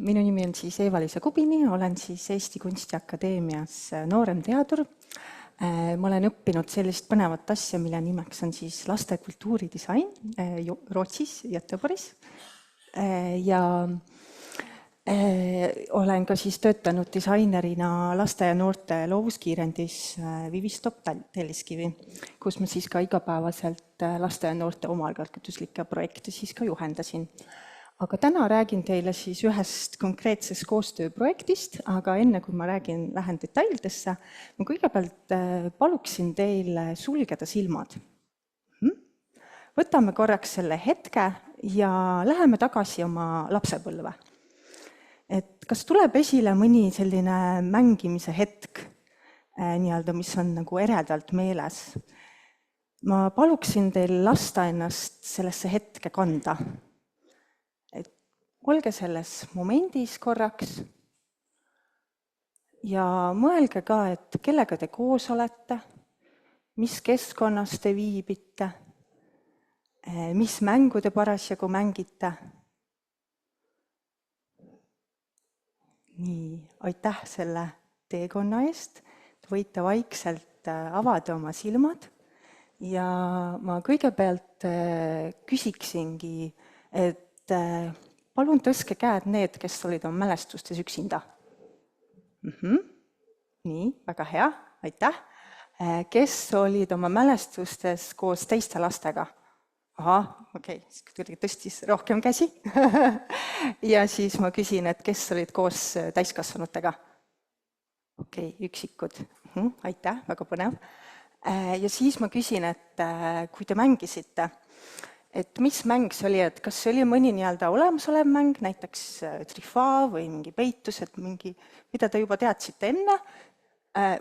Minu nimi on siis Eva-Liisa Kubini, olen siis Eesti Kunstiakadeemias noorem teadur. Ma olen õppinud sellist põnevat asja, mille nimeks on siis laste kultuuridisain Rootsis, Göteborgis. Ja olen ka siis töötanud disainerina laste ja noorte loovuskiirendis Vivistop Telliskivi, kus ma siis ka igapäevaselt laste ja noorte omaalgatuslikke projekte siis ka juhendasin. Aga täna räägin teile siis ühest konkreetsest koostööprojektist, aga enne kui ma lähen detailidesse, ma kõigepealt paluksin teile sulgeda silmad. Võtame korraks selle hetke ja läheme tagasi oma lapsepõlve. Et kas tuleb esile mõni selline mängimise hetk, mis on nagu eredalt meeles? Ma paluksin teil lasta ennast sellesse hetke kanda. Olge selles momendis korraks ja mõelge ka, et kellega te koos olete, mis keskkonnas te viibite, mis mängu te parasjagu mängite. Nii, aitäh selle teekonna eest. Te võite vaikselt avada oma silmad ja ma kõigepealt küsiksingi, et palun tõstke käed need, kes olid oma mälestustes üksinda. Nii, väga hea, aitäh. Kes olid oma mälestustes koos teiste lastega? Ahah, okei, kuidagi tõstis rohkem käsi. Ja siis ma küsin, et kes olid koos täiskasvanutega? Okei, üksikud. Aitäh, väga põnev. Ja siis ma küsin, et kui te mängisite, et mis mäng see oli, et kas see oli mõni olemasolev mäng, näiteks trifaa või mingi peitus, et mida te juba teadsite enne,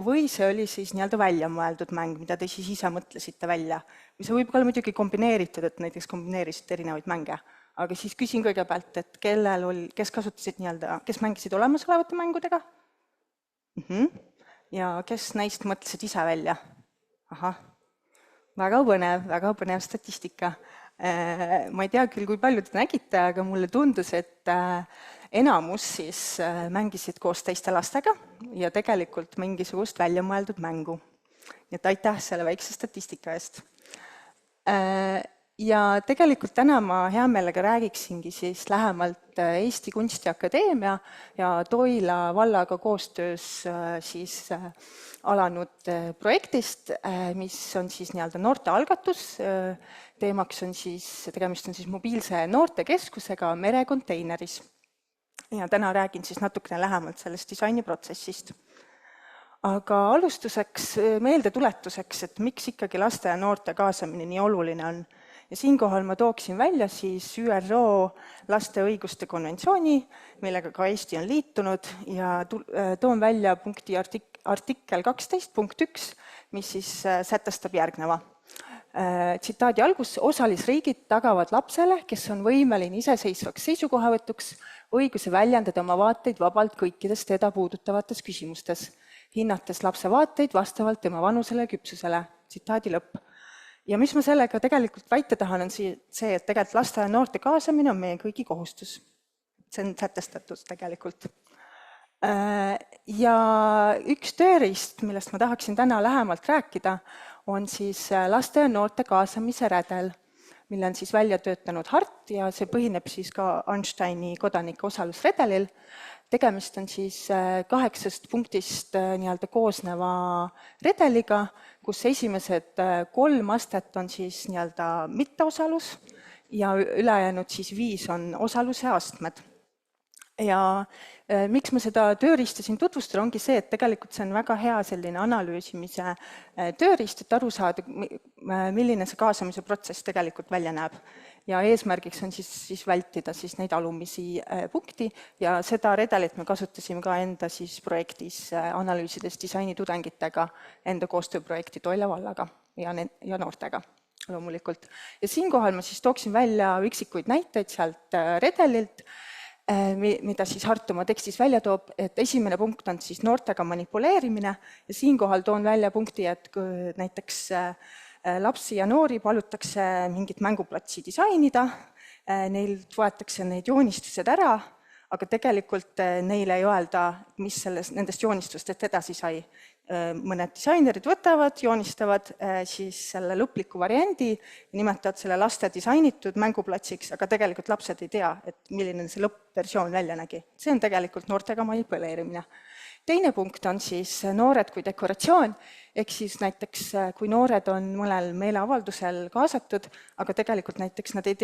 või see oli siis välja mõeldud mäng, mida te siis ise mõtlesite välja. Või see võib olla muidugi kombineeritud, et näiteks kombineerisite erinevaid mänge. Aga siis küsin kõigepealt, et kes kasutasid kes mängisid olemasolevate mängudega? Ja kes neist mõtlesid ise välja? Ahah, väga põnev statistika. Ma ei tea küll, kui palju te nägite, aga mulle tundus, et enamus siis mängisid koos teiste lastega ja tegelikult mingisugust välja mõeldud mängu. Nii et aitäh selle väikse statistika eest. Ja tegelikult täna ma hea meelega räägiksingi siis lähemalt Eesti Kunstiakadeemia ja Toila vallaga koostöös siis alanud projektist, mis on siis noorte algatus. Teemaks on tegemist on siis mobiilse noortekeskusega Merekonteineris. Ja täna räägin siis natukene lähemalt sellest disainiprotsessist. Aga alustuseks meeldetuletuseks, et miks ikkagi laste ja noorte kaasamine nii oluline on. Ja siinkohal ma tooksin välja siis ÜRO laste õiguste konventsiooni, millega ka Eesti on liitunud ja toon välja punkti artikkel 12.1, mis siis sätestab järgneva. Tsitaadi algus, osalisriigid tagavad lapsele, kes on võimeline iseseisvaks seisukohavõtuks, õiguse väljendada oma vaateid vabalt kõikides teda puudutavates küsimustes, hinnates lapse vaateid vastavalt tema vanusele ja küpsusele. Tsitaadi lõpp. Ja mis ma sellega tegelikult väita tahan, on see, et tegelikult laste ja noorte kaasamine on meie kõigi kohustus. See on sätestatud tegelikult. Ja üks tööriist, millest ma tahaksin täna lähemalt rääkida, on siis laste ja noorte kaasamise rädel, mille on siis välja töötanud HART ja see põhineb siis ka Arnsteini kodanike osalusredelil. Tegemist on siis 8 punktist koosneva redeliga, kus esimesed 3 astet on siis mitteosalus ja ülejäänud siis 5 on osaluse astmed. Ja miks ma seda tööriista siin tutvustan, ongi see, et tegelikult see on väga hea selline analüüsimise tööriist, et aru saada, milline see kaasamise protsess tegelikult välja näeb. Ja eesmärgiks on siis vältida siis neid alumisi punkti ja seda redelit me kasutasime ka enda siis projektis analüüsides disainitudengitega enda koostööprojekti Toila vallaga ja noortega loomulikult. Ja siinkohal ma siis tooksin välja üksikuid näiteid sealt redelilt, mida siis HART oma tekstis välja toob, et esimene punkt on siis noortega manipuleerimine ja siinkohal toon välja punkti, et näiteks lapsi ja noori palutakse mingit mänguplatsi disainida, neil võetakse need joonistused ära, aga tegelikult neile ei öelda, mis nendest joonistustest edasi sai. Mõned disainerid võtavad, joonistavad siis selle lõpliku variandi ja nimetavad selle laste disainitud mänguplatsiks, aga tegelikult lapsed ei tea, et milline see lõppversioon välja nägi. See on tegelikult noortega manipuleerimine. Teine punkt on siis noored kui dekoratsioon, ehk siis näiteks kui noored on mõnel meeleavaldusel kaasatud, aga tegelikult näiteks nad ei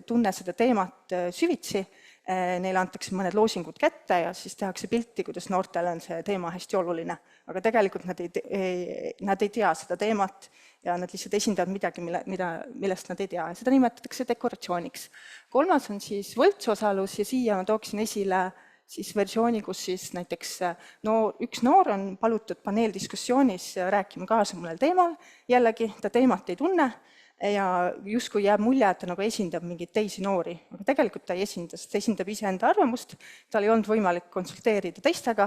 tunne seda teemat süvitsi, neile antakse mõned loosingud kätte ja siis tehakse pilti, kuidas noortele on see teema hästi oluline. Aga tegelikult nad ei tea seda teemat ja nad lihtsalt esindavad midagi, millest nad ei tea. Seda nimetatakse dekoratsiooniks. Kolmas on siis võltsosalus ja siia ma tooksin esile siis versiooni, kus siis näiteks üks noor on palutud paneeldiskussioonis rääkima kaasa mõnel teemal, jällegi ta teemat ei tunne ja justkui jääb mulje, et ta nagu esindab mingeid teisi noori, aga tegelikult ta ei esinda, sest ta esindab iseenda arvamust, tal ei olnud võimalik konsulteerida teistega,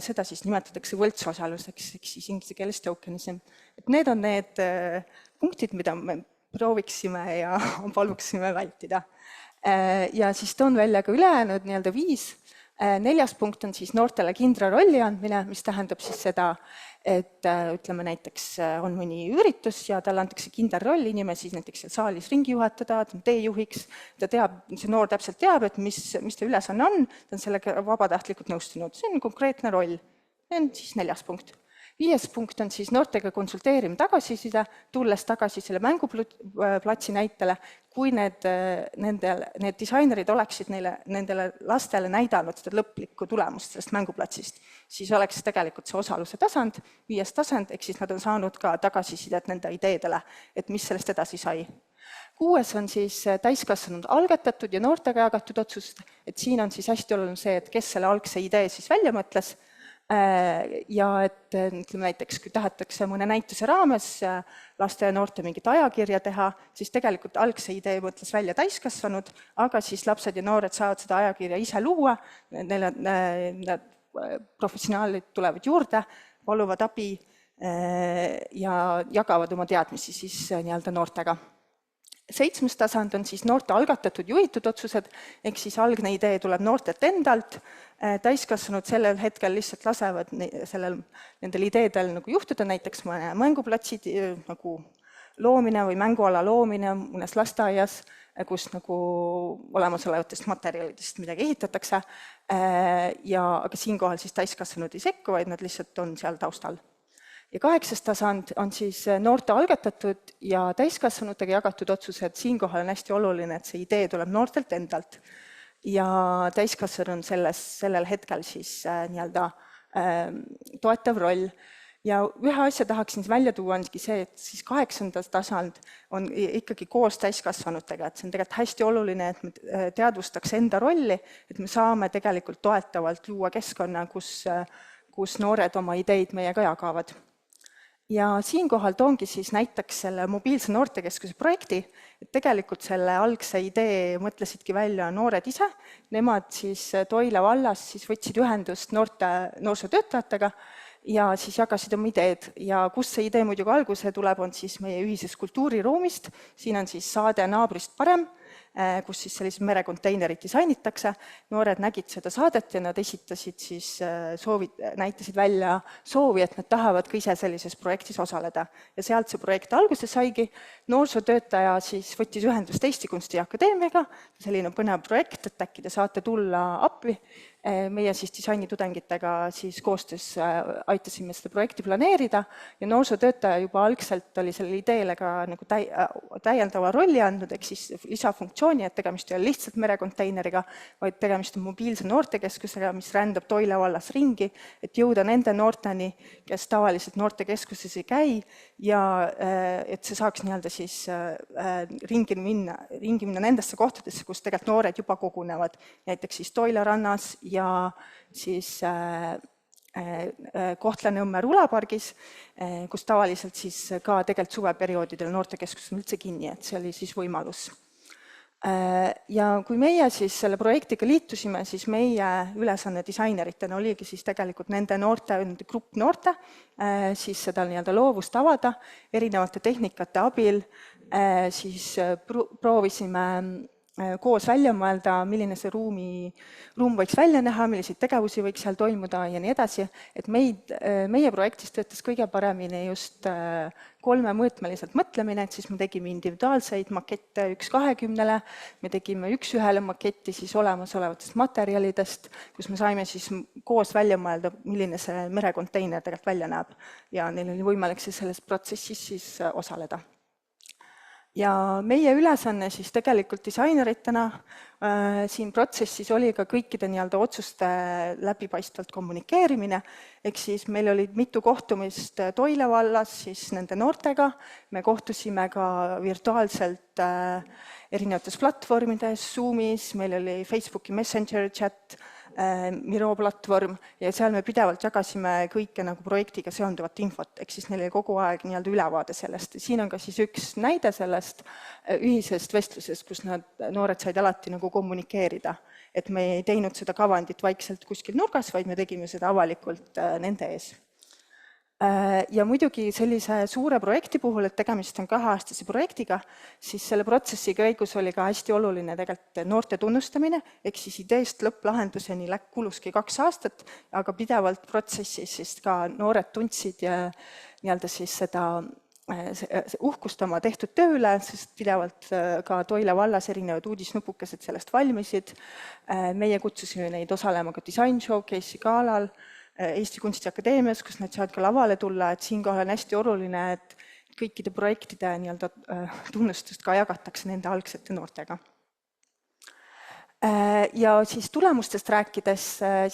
seda siis nimetatakse võltsosaluseks, ehk siis inglise keeles tokenism. Et need on need punktid, mida me prooviksime ja paluksime vältida. Ja siis toon välja ka ülejäänud 5. 4. punkt on siis noortele kindla rolli andmine, mis tähendab siis seda, et ütleme näiteks on mõni üritus ja talle antakse kindel roll inimesi näiteks seal saalis ringi juhatada, ta on teejuhiks, see noor täpselt teab, et mis ta ülesanne on, ta on sellega vabatahtlikult nõustunud. See on konkreetne roll. See on siis 4. punkt. 5. punkt on siis noortega konsulteerima tagasiside, tulles tagasi selle mänguplatsi näitele, kui need disainerid oleksid nendele lastele näidanud seda lõplikku tulemust sellest mänguplatsist, siis oleks tegelikult see osaluse tasand, 5. tasand, ehk siis nad on saanud ka tagasisidet nende ideedele, et mis sellest edasi sai. 6. on siis täiskasvanud algatatud ja noortega jagatud otsused, et siin on siis hästi oluline see, et kes selle algse idee siis välja mõtles, ja et ütleme näiteks, kui tahetakse mõne näituse raames laste ja noorte mingit ajakirja teha, siis tegelikult algse idee mõtles välja täiskasvanud, aga siis lapsed ja noored saavad seda ajakirja ise luua, need professionaalid tulevad juurde, paluvad abi ja jagavad oma teadmisi siis nii-öelda noortega. 7. tasand on siis noorte algatatud juhitud otsused, ehk siis algne idee tuleb noortelt endalt, täiskasvanud sellel hetkel lihtsalt lasevad nendel ideedel nagu juhtuda, näiteks mõne mänguplatsi nagu loomine või mänguala loomine mõnes lasteaias, kus nagu olemasolevatest materjalidest midagi ehitatakse, aga siinkohal siis täiskasvanud ei sekku, vaid nad lihtsalt on seal taustal. Ja 8. tasand on siis noorte algatatud ja täiskasvanutega jagatud otsused. Siinkohal on hästi oluline, et see idee tuleb noortelt endalt ja täiskasvanu on sellel hetkel siis nii-öelda toetav roll. Ja ühe asja tahaksin välja tuua ongi see, et siis 8. tasand on ikkagi koos täiskasvanutega, et see on tegelikult hästi oluline, et me teadvustaks enda rolli, et me saame tegelikult toetavalt luua keskkonna, kus noored oma ideid meiega jagavad. Ja siinkohal toongi siis näiteks selle mobiilse noortekeskuse projekti, et tegelikult selle algse idee mõtlesidki välja noored ise, nemad siis Toila vallas siis võtsid ühendust noorsootöötajatega ja siis jagasid oma ideed. Ja kus see idee muidugi alguse tuleb, on siis meie ühisest kultuuriruumist, siin on siis saade Naabrist parem, kus siis sellised merekonteinerid disainitakse. Noored nägid seda saadet ja nad esitasid siis näitasid välja soovi, et nad tahavad ka ise sellises projektis osaleda. Ja sealt see projekt alguse saigi. Noorsootöötaja siis võttis ühendust Eesti Kunstiakadeemiaga, selline põnev projekt, et äkki te saate tulla appi. Meie siis disainitudengitega siis koostöös aitasime seda projekti planeerida ja noorsootöötaja juba algselt oli sellele ideele ka nagu täiendava rolli andnud, ehk siis lisafunktsiooni, et tegemist ei ole lihtsalt merekonteineriga, vaid tegemist on mobiilse noortekeskusega, mis rändab Toila vallas ringi, et jõuda nende noorteni, kes tavaliselt noortekeskuses ei käi ja et see saaks nii-öelda siis ringi minna nendesse kohtadesse, kus tegelikult noored juba kogunevad, näiteks siis Toila rannas ja siis Kohtla-Nõmme Rulapargis, kus tavaliselt siis ka tegelikult suveperioodidel noortekeskus on üldse kinni, et see oli siis võimalus. Ja kui meie siis selle projektiga liitusime, siis meie ülesanne disaineritena oligi siis tegelikult nende grupp noorte siis seda nii-öelda loovust avada erinevate tehnikate abil, siis proovisime koos välja mõelda, milline see ruum võiks välja näha, milliseid tegevusi võiks seal toimuda ja nii edasi, et meie projektis töötas kõige paremini just kolmemõõtmeliselt mõtlemine, et siis me tegime individuaalseid makette 1:20, me tegime 1:1 maketti siis olemasolevatest materjalidest, kus me saime siis koos välja mõelda, milline see merekonteiner tegelikult välja näeb ja neil oli võimalik siis selles protsessis siis osaleda. Ja meie ülesanne siis tegelikult disaineritena siin protsessis oli ka kõikide nii-öelda otsuste läbipaistvalt kommunikeerimine, ehk siis meil olid mitu kohtumist Toila vallas siis nende noortega, me kohtusime ka virtuaalselt erinevates platvormides, Zoomis, meil oli Facebooki Messenger chat, Miro platvorm ja seal me pidevalt jagasime kõike nagu projektiga seonduvat infot, ehk siis neil oli kogu aeg nii-öelda ülevaade sellest. Siin on ka siis üks näide sellest ühisest vestlusest, kus noored said alati nagu kommunikeerida, et me ei teinud seda kavandit vaikselt kuskil nurgas, vaid me tegime seda avalikult nende ees. Ja muidugi sellise suure projekti puhul, et tegemist on 2-aastase projektiga, siis selle protsessi käigus oli ka hästi oluline tegelikult noorte tunnustamine, ehk siis ideest lõpplahenduseni kuluski 2 aastat, aga pidevalt protsessis siis ka noored tundsid ja nii-öelda siis seda uhkust oma tehtud töö üle, sest pidevalt ka Toila vallas erinevad uudisnupukesed sellest valmisid. Meie kutsusime neid osalema ka Design Showcase'i galal, Eesti Kunstiakadeemias, kus nad saavad ka lavale tulla, et siinkohal on hästi oluline, et kõikide projektide nii-öelda tunnustust ka jagatakse nende algsete noortega. Ja siis tulemustest rääkides,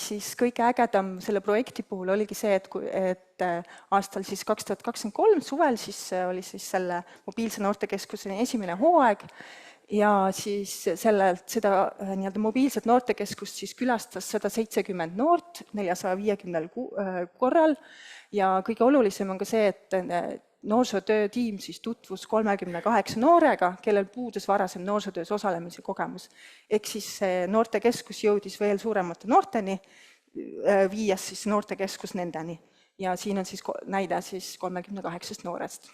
siis kõige ägedam selle projekti puhul oligi see, et aastal siis 2023 suvel siis oli siis selle mobiilse noortekeskuse esimene hooaeg ja siis seda nii-öelda mobiilset noortekeskust siis külastas 170 noort 450 korral ja kõige olulisem on ka see, et noorsootöötiim siis tutvus 38 noorega, kellel puudus varasem noorsootöös osalemise kogemus. Ehk siis see noortekeskus jõudis veel suuremate noorteni, viies siis noortekeskus nendeni. Ja siin on siis näide siis 38 noorest.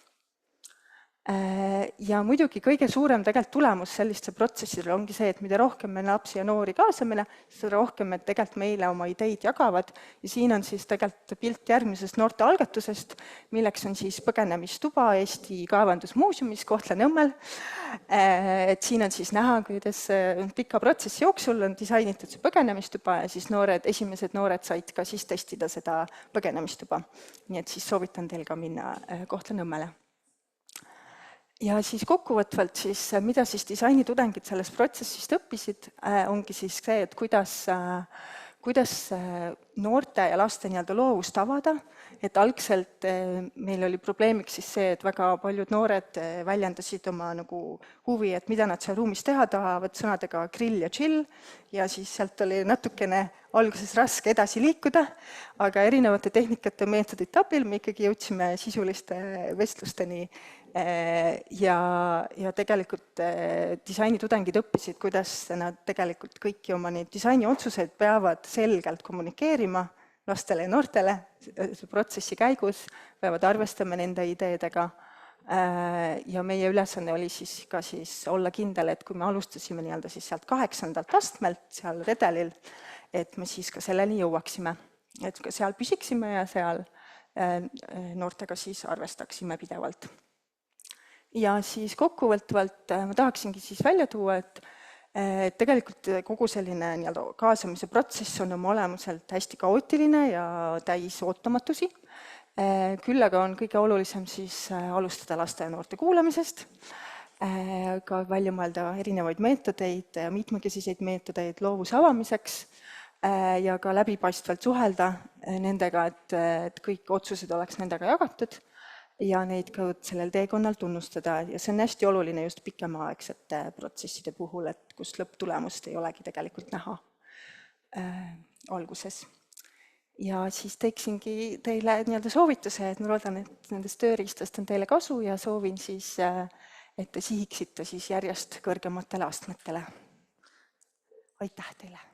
Ja muidugi kõige suurem tegelikult tulemus selliste protsessidel ongi see, et mida rohkem me lapsi ja noori kaasamine, seda rohkem me tegelikult meile oma ideid jagavad ja siin on siis tegelikult pilt järgmisest noorte algatusest, milleks on siis põgenemistuba Eesti Kaevandusmuuseumis Kohtla-Nõmmel. Et siin on siis näha, kuidas pika protsessi jooksul on disainitud see põgenemistuba ja siis esimesed noored said ka siis testida seda põgenemistuba. Nii et siis soovitan teil ka minna Kohtla-Nõmmele. Ja siis kokkuvõtvalt siis, mida siis disainitudengid sellest protsessist õppisid, ongi siis see, et kuidas noorte ja laste nii-öelda loovust avada, et algselt meil oli probleemiks siis see, et väga paljud noored väljendasid oma nagu huvi, et mida nad seal ruumis teha tahavad, sõnadega grill ja chill, ja siis sealt oli natukene alguses raske edasi liikuda, aga erinevate tehnikate meetodite abil me ikkagi jõudsime sisuliste vestlusteni ja tegelikult disainitudengid õppisid, kuidas nad tegelikult kõiki oma neid disainiotsuseid peavad selgelt kommunikeerima lastele ja noortele protsessi käigus, peavad arvestama nende ideedega ja meie ülesanne oli siis ka olla kindel, et kui me alustasime nii-öelda siis sealt 8. astmelt seal redelil, et me siis ka selleni jõuaksime, et seal püsiksime ja seal noortega siis arvestaksime pidevalt. Ja siis kokkuvõtvalt ma tahaksingi siis välja tuua, et tegelikult kogu selline kaasamise protsess on oma olemuselt hästi kaootiline ja täis ootamatusi. Küll aga on kõige olulisem siis alustada laste ja noorte kuulamisest, ka välja mõelda erinevaid meetodeid, mitmekesiseid meetodeid loovuse avamiseks ja ka läbipaistvalt suhelda nendega, et kõik otsused oleks nendega jagatud ja neid ka sellel teekonnal tunnustada ja see on hästi oluline just pikemaaegsete protsesside puhul, et kus lõpptulemust ei olegi tegelikult näha alguses. Ja siis teeksingi teile soovituse, et ma loodan, et nendest tööriistast on teile kasu ja soovin siis, et te sihiksite siis järjest kõrgematele astmetele. Aitäh teile!